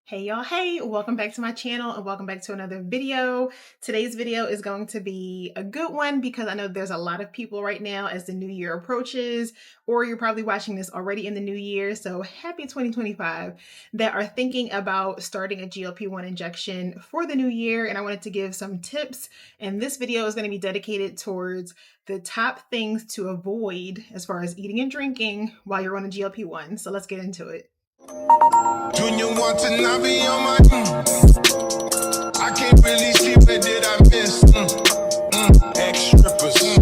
Hey y'all, hey, welcome back to my channel and welcome back to another video. Today's video is going to be a good one because I know there's a lot of people right now as the new year approaches, or you're probably watching this already in the new year, so happy 2025, that are thinking about starting a GLP-1 injection for the new year. And I wanted to give some tips, and this video is going to be dedicated towards the top things to avoid as far as eating and drinking while you're on a GLP-1. So let's get into it. Junior want to not be on my I can't really see where did I miss ex-strippers.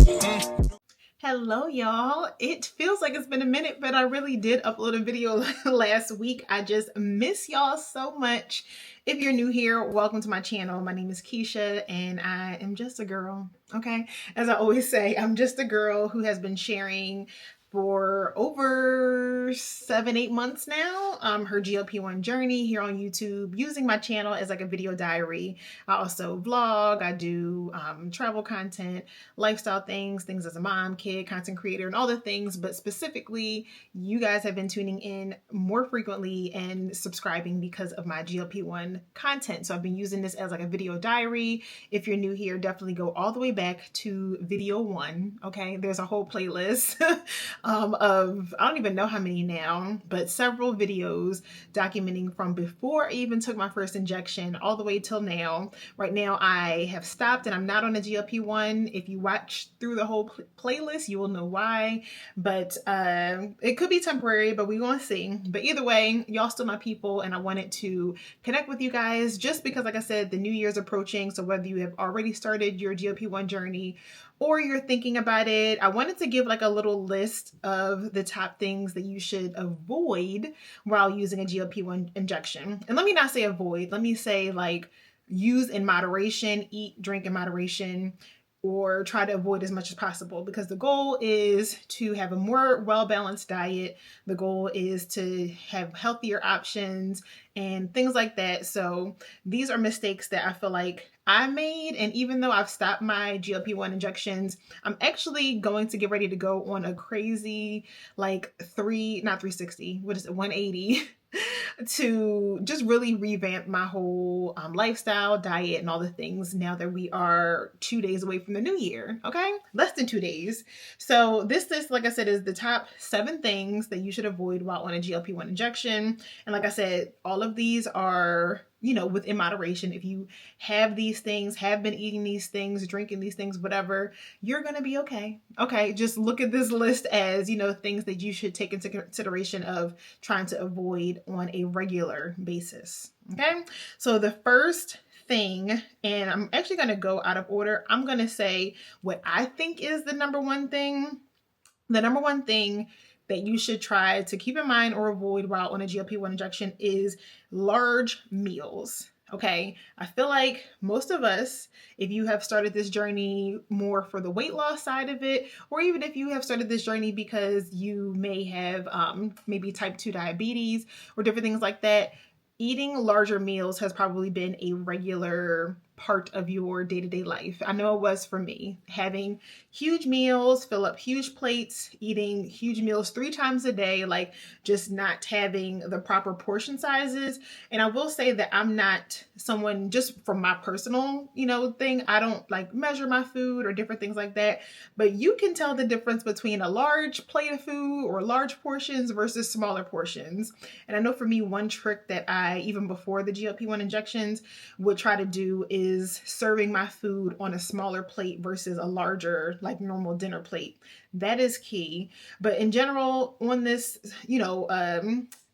Hello y'all. It feels like it's been a minute, but I really did upload a video last week. I just miss y'all so much. If you're new here, welcome to my channel. My name is Keisha and I am just a girl, okay? As I always say, I'm just a girl who has been sharing for over 7-8 months now, her GLP-1 journey here on YouTube, using my channel as like a video diary. I also vlog, I do travel content, lifestyle things as a mom, kid, content creator, and all the things, but specifically, you guys have been tuning in more frequently and subscribing because of my GLP-1 content. So I've been using this as like a video diary. If you're new here, definitely go all the way back to video 1, okay? There's a whole playlist of, I don't even know how many now, but several videos documenting from before I even took my first injection all the way till now. Right now I have stopped and I'm not on a GLP-1. If you watch through the whole playlist, you will know why, but it could be temporary, but we're gonna see. But either way, y'all still my people, and I wanted to connect with you guys just because, like I said, the new year's approaching. So whether you have already started your GLP-1 journey or you're thinking about it, I wanted to give like a little list of the top things that you should avoid while using a GLP-1 injection. And let me not say avoid, let me say like use in moderation, eat, drink in moderation, or try to avoid as much as possible, because the goal is to have a more well-balanced diet. The goal is to have healthier options and things like that. So these are mistakes that I feel like I made. And even though I've stopped my GLP-1 injections, I'm actually going to get ready to go on a crazy, like 180 to just really revamp my whole lifestyle, diet, and all the things now that we are 2 days away from the new year, okay? Less than 2 days. So this, like I said, is the top 7 things that you should avoid while on a GLP-1 injection. And like I said, all of these are, you know, within moderation. If you have these things, have been eating these things, drinking these things, whatever, you're going to be okay. Okay. Just look at this list as, you know, things that you should take into consideration of trying to avoid on a regular basis. Okay. So the first thing, and I'm actually going to go out of order. I'm going to say what I think is the number one thing. The number one thing that you should try to keep in mind or avoid while on a GLP-1 injection is large meals. Okay, I feel like most of us, if you have started this journey more for the weight loss side of it, or even if you have started this journey because you may have maybe type 2 diabetes or different things like that, eating larger meals has probably been a regular part of your day-to-day life. I know it was for me. Having huge meals, fill up huge plates, eating huge meals 3 times a day, like just not having the proper portion sizes. And I will say that I'm not someone, just from my personal, you know, thing, I don't like measure my food or different things like that. But you can tell the difference between a large plate of food or large portions versus smaller portions. And I know for me, one trick that I, even before the GLP-1 injections, would try to do is serving my food on a smaller plate versus a larger, like normal dinner plate. That is key. But in general, on this, you know,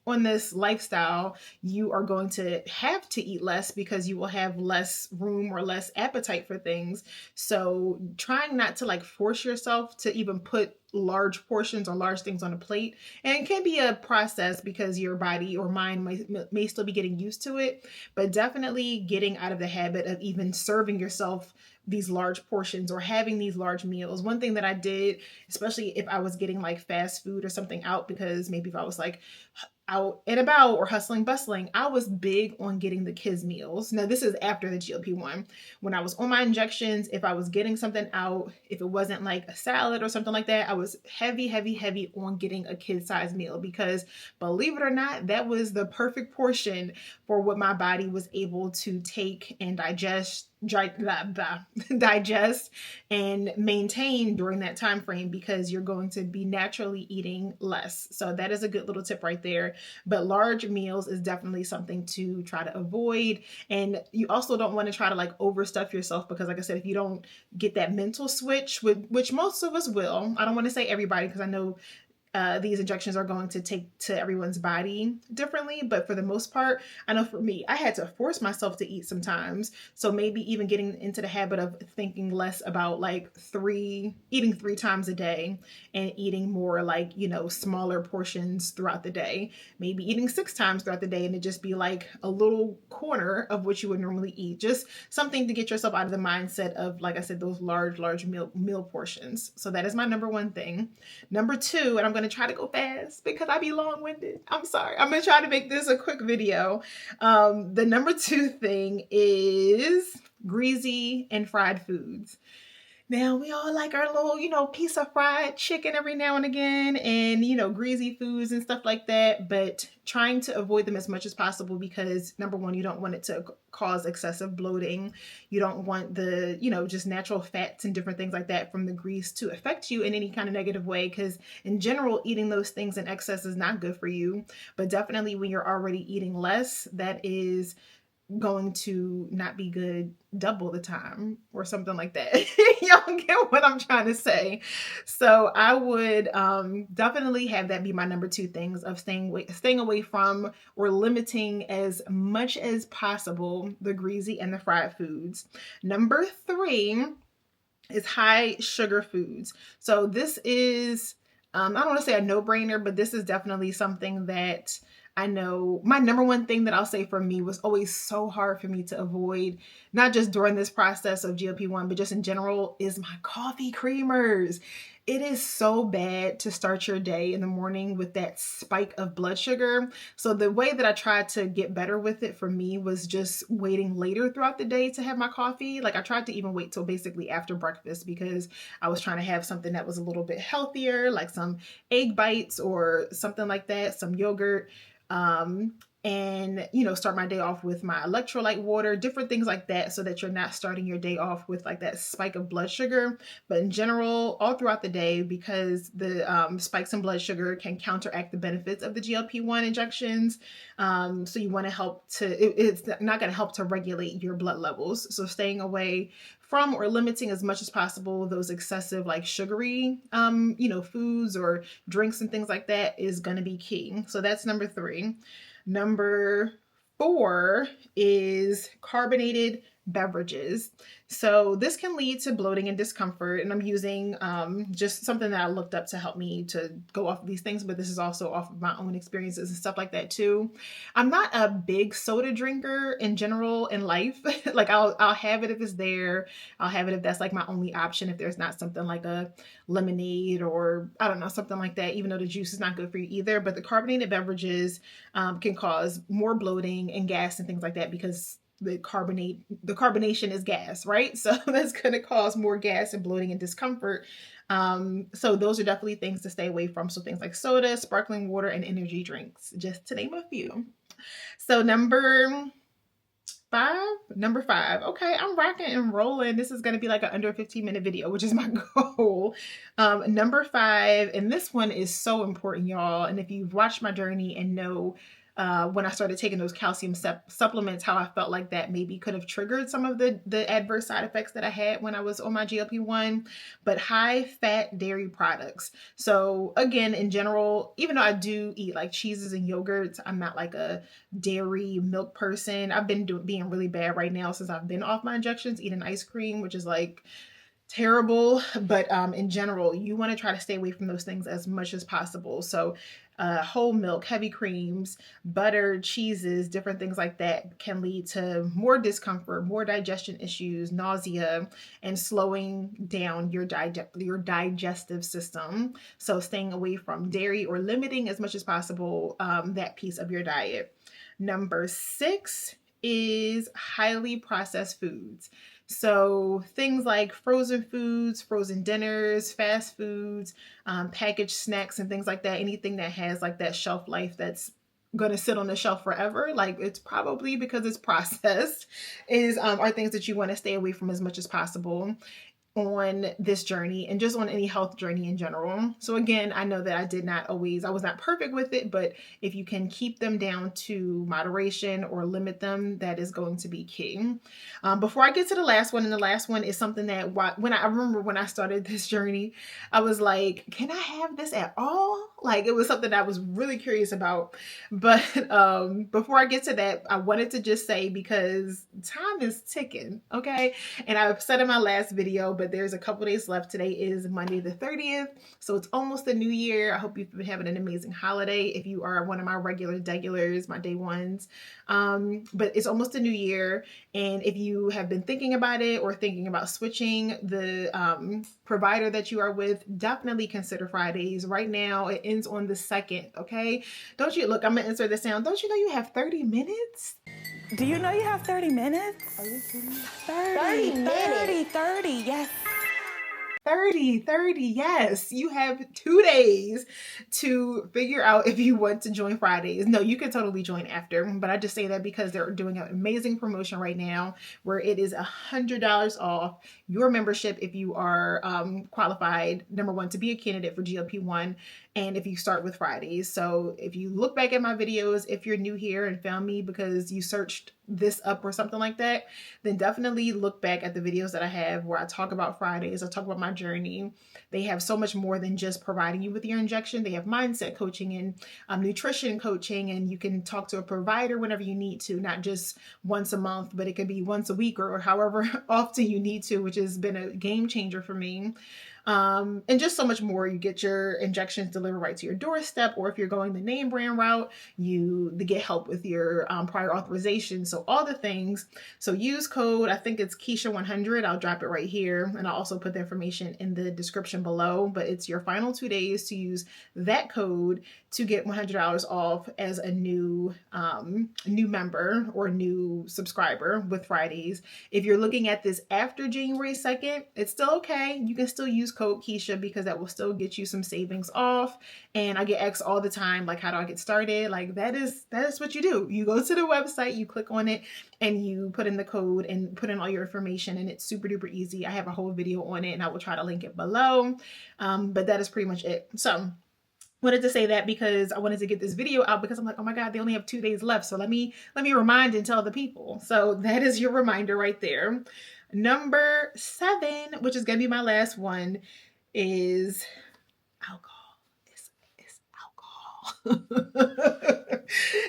on this lifestyle, you are going to have to eat less because you will have less room or less appetite for things. So trying not to like force yourself to even put large portions or large things on a plate, and it can be a process because your body or mind may still be getting used to it, but definitely getting out of the habit of even serving yourself these large portions or having these large meals. One thing that I did, especially if I was getting like fast food or something out, because maybe if I was like, out and about or hustling bustling, I was big on getting the kids meals. Now this is after the GLP-1. When I was on my injections, if I was getting something out, if it wasn't like a salad or something like that, I was heavy on getting a kid size meal, because believe it or not, that was the perfect portion for what my body was able to take and digest and maintain during that time frame, because you're going to be naturally eating less. So that is a good little tip right there. But large meals is definitely something to try to avoid. And you also don't want to try to like overstuff yourself, because like I said, if you don't get that mental switch, which most of us will, I don't want to say everybody, because I know these injections are going to take to everyone's body differently. But for the most part, I know for me, I had to force myself to eat sometimes. So maybe even getting into the habit of thinking less about like eating 3 times a day, and eating more like, smaller portions throughout the day. Maybe eating 6 times throughout the day, and it just be like a little corner of what you would normally eat. Just something to get yourself out of the mindset of, like I said, those large meal portions. So that is my number one thing. Number two, and I'm going to try to go fast because I be long-winded. I'm sorry. I'm going to try to make this a quick video. The number two thing is greasy and fried foods. Now, we all like our little, piece of fried chicken every now and again, and, greasy foods and stuff like that, but trying to avoid them as much as possible, because number one, you don't want it to cause excessive bloating. You don't want the, just natural fats and different things like that from the grease to affect you in any kind of negative way, because in general, eating those things in excess is not good for you. But definitely when you're already eating less, that is going to not be good double the time or something like that. Y'all get what I'm trying to say. So I would definitely have that be my number two things of staying away from, or limiting as much as possible, the greasy and the fried foods. Number three is high sugar foods. So this is, I don't want to say a no-brainer, but this is definitely something that I know my number one thing that I'll say for me was always so hard for me to avoid, not just during this process of GLP-1, but just in general, is my coffee creamers. It is so bad to start your day in the morning with that spike of blood sugar. So the way that I tried to get better with it for me was just waiting later throughout the day to have my coffee. Like I tried to even wait till basically after breakfast, because I was trying to have something that was a little bit healthier, like some egg bites or something like that, some yogurt. And start my day off with my electrolyte water, different things like that, so that you're not starting your day off with like that spike of blood sugar. But in general, all throughout the day, because the spikes in blood sugar can counteract the benefits of the GLP-1 injections. So you want to it's not going to help to regulate your blood levels. So staying away from, or limiting as much as possible, those excessive like sugary, foods or drinks and things like that is going to be key. So that's number three. Number four is carbonated beverages. So this can lead to bloating and discomfort. And I'm using just something that I looked up to help me to go off of these things, but this is also off of my own experiences and stuff like that too. I'm not a big soda drinker in general in life. Like I'll have it if it's there. I'll have it if that's like my only option, if there's not something like a lemonade or I don't know, something like that, even though the juice is not good for you either. But the carbonated beverages can cause more bloating and gas and things like that, because the carbonation is gas, right? So that's going to cause more gas and bloating and discomfort. So those are definitely things to stay away from. So things like soda, sparkling water, and energy drinks, just to name a few. So number five. Okay, I'm rocking and rolling. This is going to be like an under 15-minute video, which is my goal. Number five, and this one is so important, y'all. And if you've watched my journey and know when I started taking those calcium supplements, how I felt like that maybe could have triggered some of the adverse side effects that I had when I was on my GLP-1, but high fat dairy products. So again, in general, even though I do eat like cheeses and yogurts, I'm not like a dairy milk person. I've been being really bad right now since I've been off my injections, eating ice cream, which is like terrible. But in general, you want to try to stay away from those things as much as possible. So whole milk, heavy creams, butter, cheeses, different things like that can lead to more discomfort, more digestion issues, nausea, and slowing down your digestive system. So staying away from dairy or limiting as much as possible that piece of your diet. Number 6 is highly processed foods. So things like frozen foods, frozen dinners, fast foods, packaged snacks and things like that, anything that has like that shelf life that's going to sit on the shelf forever, like it's probably because it's processed, is are things that you want to stay away from as much as possible on this journey and just on any health journey in general. So again, I know that I was not perfect with it, but if you can keep them down to moderation or limit them, that is going to be key. Before I get to the last one, and the last one is something that I remember when I started this journey, I was like, can I have this at all? Like it was something I was really curious about. But before I get to that, I wanted to just say, because time is ticking, okay? And I've said in my last video, but there's a couple days left. Today is Monday the 30th, so it's almost the new year. I hope you've been having an amazing holiday if you are one of my regulars, my day ones. But it's almost the new year, and if you have been thinking about it or thinking about switching the provider that you are with, definitely consider Fridays. Right now, it ends on the 2nd, okay? Don't you, look, I'm gonna insert the sound. Don't you know you have 30 minutes? Do you know you have 30 minutes? Are you kidding me? 30, yes. 30, yes. You have 2 days to figure out if you want to join Fridays. No, you can totally join after, but I just say that because they're doing an amazing promotion right now where it is $100 off your membership if you are qualified, number one, to be a candidate for GLP-1, and if you start with Fridays. So if you look back at my videos, if you're new here and found me because you searched this up or something like that, then definitely look back at the videos that I have where I talk about Fridays, I talk about my journey. They have so much more than just providing you with your injection. They have mindset coaching and nutrition coaching, and you can talk to a provider whenever you need to, not just once a month, but it could be once a week or however often you need to, which has been a game changer for me. And just so much more. You get your injections delivered right to your doorstep, or if you're going the name brand route, you get help with your prior authorization. So all the things. So use code, I think it's Keisha100. I'll drop it right here, and I'll also put the information in the description below. But it's your final 2 days to use that code to get $100 off as a new member or new subscriber with Fridays. If you're looking at this after January 2nd, it's still okay. You can still use code Keisha because that will still get you some savings off. And I get asked all the time, like, how do I get started? Like, that is what you do. You go to the website, you click on it, and you put in the code and put in all your information, and it's super duper easy. I have a whole video on it, and I will try to link it below. But that is pretty much it. So wanted to say that because I wanted to get this video out because I'm like, oh my God, they only have 2 days left. So let me remind and tell the people. So that is your reminder right there. Number 7, which is going to be my last one, is alcohol. It's alcohol.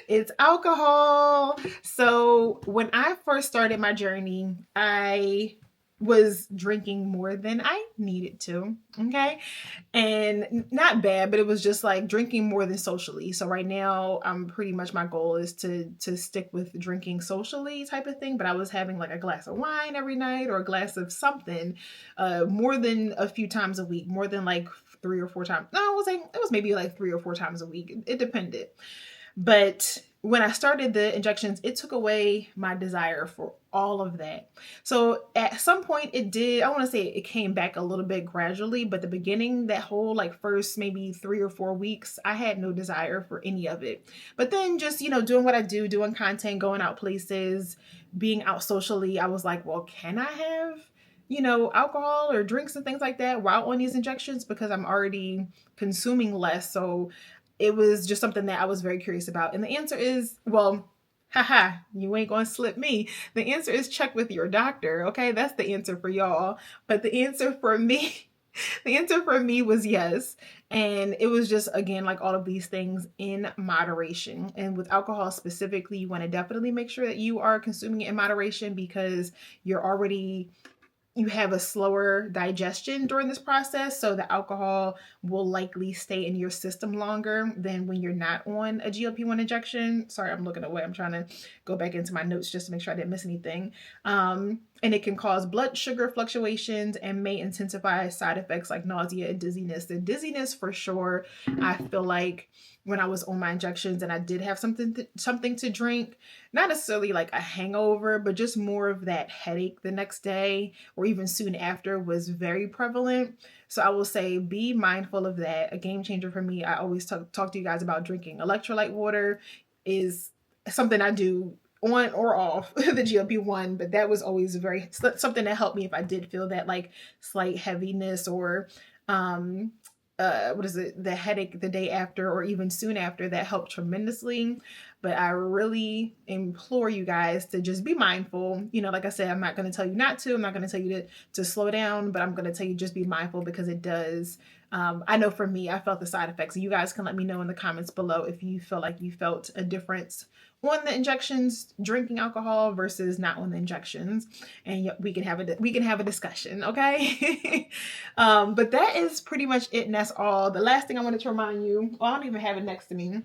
It's alcohol. So when I first started my journey, I was drinking more than I needed to, okay? And not bad, but it was just like drinking more than socially. So right now, I'm pretty much, my goal is to stick with drinking socially type of thing, but I was having like a glass of wine every night or a glass of something more than a few times a week, more than like 3 or 4 times. No, it was maybe like 3 or 4 times a week. It depended. But when I started the injections, it took away my desire for all of that. So at some point it did, I want to say it came back a little bit gradually, but the beginning, that whole like first maybe 3 or 4 weeks, I had no desire for any of it. But then just, doing what I do, doing content, going out places, being out socially, I was like, well, can I have alcohol or drinks and things like that while on these injections? Because I'm already consuming less. So it was just something that I was very curious about. And the answer is, well, haha, you ain't gonna slip me. The answer is check with your doctor. Okay, that's the answer for y'all. But the answer for me, was yes. And it was just, again, like all of these things in moderation. And with alcohol specifically, you want to definitely make sure that you are consuming it in moderation because you're already you have a slower digestion during this process, so the alcohol will likely stay in your system longer than when you're not on a GLP-1 injection. Sorry, I'm looking away. I'm trying to go back into my notes just to make sure I didn't miss anything. And it can cause blood sugar fluctuations and may intensify side effects like nausea and dizziness. The dizziness, for sure, I feel like when I was on my injections and I did have something to drink, not necessarily like a hangover, but just more of that headache the next day or even soon after was very prevalent. So I will say be mindful of that. A game changer for me, I always talk to you guys about drinking electrolyte water is something I do on or off the GLP-1, but that was always something that helped me if I did feel that like slight heaviness or the headache the day after or even soon after. That helped tremendously. But I really implore you guys to just be mindful. You know, like I said, I'm not going to tell you not to. I'm not going to tell you to slow down, but I'm going to tell you just be mindful because it does. I know for me, I felt the side effects. You guys can let me know in the comments below if you feel like you felt a difference on the injections, drinking alcohol versus not on the injections, and we can have a discussion, okay? But that is pretty much it, and that's all. The last thing I wanted to remind you, well, I don't even have it next to me.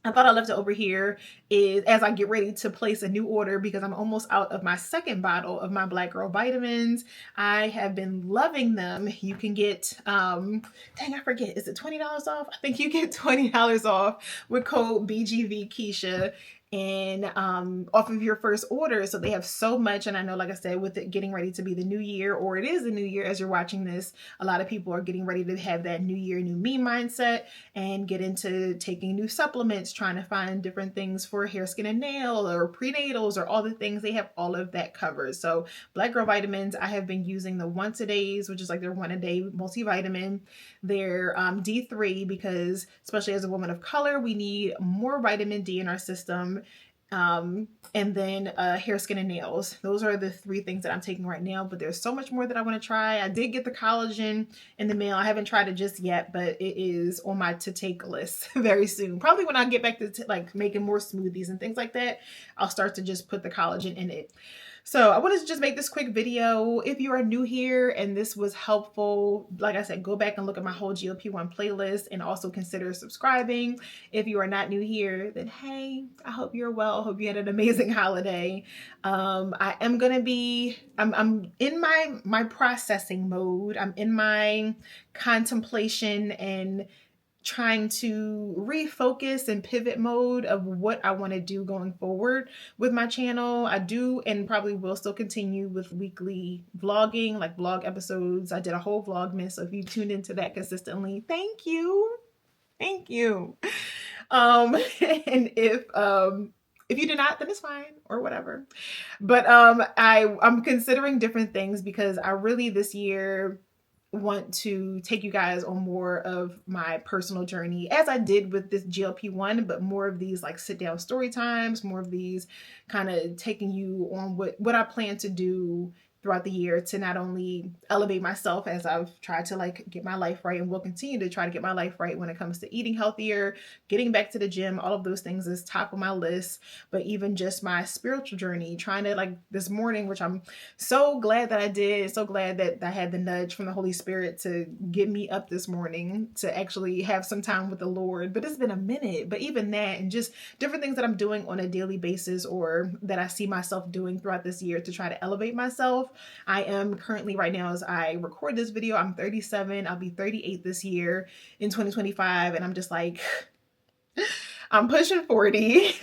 I thought I left it over here is as I get ready to place a new order because I'm almost out of my second bottle of my Black Girl vitamins. I have been loving them. You can get, dang, I forget, is it $20 off? I think you get $20 off with code BGV Keisha and off of your first order. So they have so much. And I know, like I said, with it getting ready to be the new year, or it is the new year as you're watching this, a lot of people are getting ready to have that new year, new me mindset and get into taking new supplements, trying to find different things for hair, skin, and nail or prenatals or all the things. They have all of that covered. So Black Girl vitamins, I have been using the once a days, which is like their 1 a day multivitamin. Their D3, because especially as a woman of color, we need more vitamin D in our system. And then hair, skin, and nails. Those are the 3 things that I'm taking right now, but there's so much more that I want to try. I did get the collagen in the mail. I haven't tried it just yet, but it is on my to take list very soon. Probably when I get back to like making more smoothies and things like that, I'll start to just put the collagen in it. So I wanted to just make this quick video. If you are new here and this was helpful, like I said, go back and look at my whole GLP-1 playlist and also consider subscribing. If you are not new here, then hey, I hope you're well. I hope you had an amazing holiday. I am going to be, I'm in my processing mode. I'm in my contemplation and trying to refocus and pivot mode of what I want to do going forward with my channel. I do and probably will still continue with weekly vlogging, like vlog episodes. I did a whole Vlogmas, so if you tuned into that consistently, thank you. Thank you. And if you do not, then it's fine or whatever. But I'm considering different things because I really this year want to take you guys on more of my personal journey as I did with this GLP-1, but more of these like sit down story times, more of these kind of taking you on what I plan to do throughout the year to not only elevate myself as I've tried to like get my life right and will continue to try to get my life right when it comes to eating healthier, getting back to the gym, all of those things is top of my list, but even just my spiritual journey, trying to like this morning, which I'm so glad that I did, so glad that I had the nudge from the Holy Spirit to get me up this morning to actually have some time with the Lord. But it's been a minute, but even that and just different things that I'm doing on a daily basis or that I see myself doing throughout this year to try to elevate myself. I am currently right now as I record this video, I'm 37. I'll be 38 this year in 2025. And I'm just like, I'm pushing 40.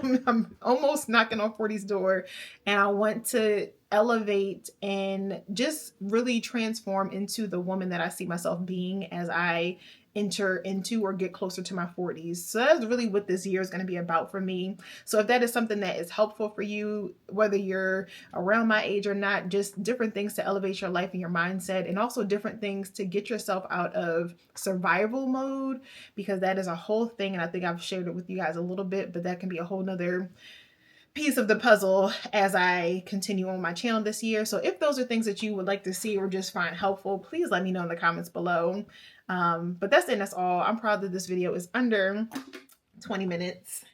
I'm almost knocking on 40's door. And I want to elevate and just really transform into the woman that I see myself being as I enter into or get closer to my 40s. So that's really what this year is going to be about for me. So if that is something that is helpful for you, whether you're around my age or not, just different things to elevate your life and your mindset, and also different things to get yourself out of survival mode, because that is a whole thing. And I think I've shared it with you guys a little bit, but that can be a whole nother piece of the puzzle as I continue on my channel this year. So if those are things that you would like to see or just find helpful, please let me know in the comments below. But that's it. That's all. I'm proud that this video is under 20 minutes.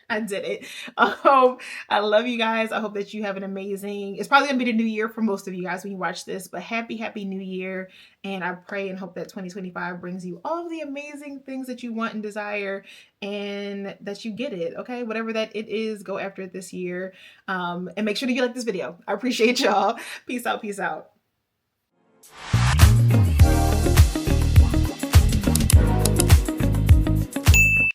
I did it. I love you guys. I hope that you have an amazing, it's probably gonna be the new year for most of you guys when you watch this, but happy new year. And I pray and hope that 2025 brings you all of the amazing things that you want and desire, and that you get it. Okay, whatever that it is, go after it this year. And make sure that you like this video. I appreciate y'all. Peace out.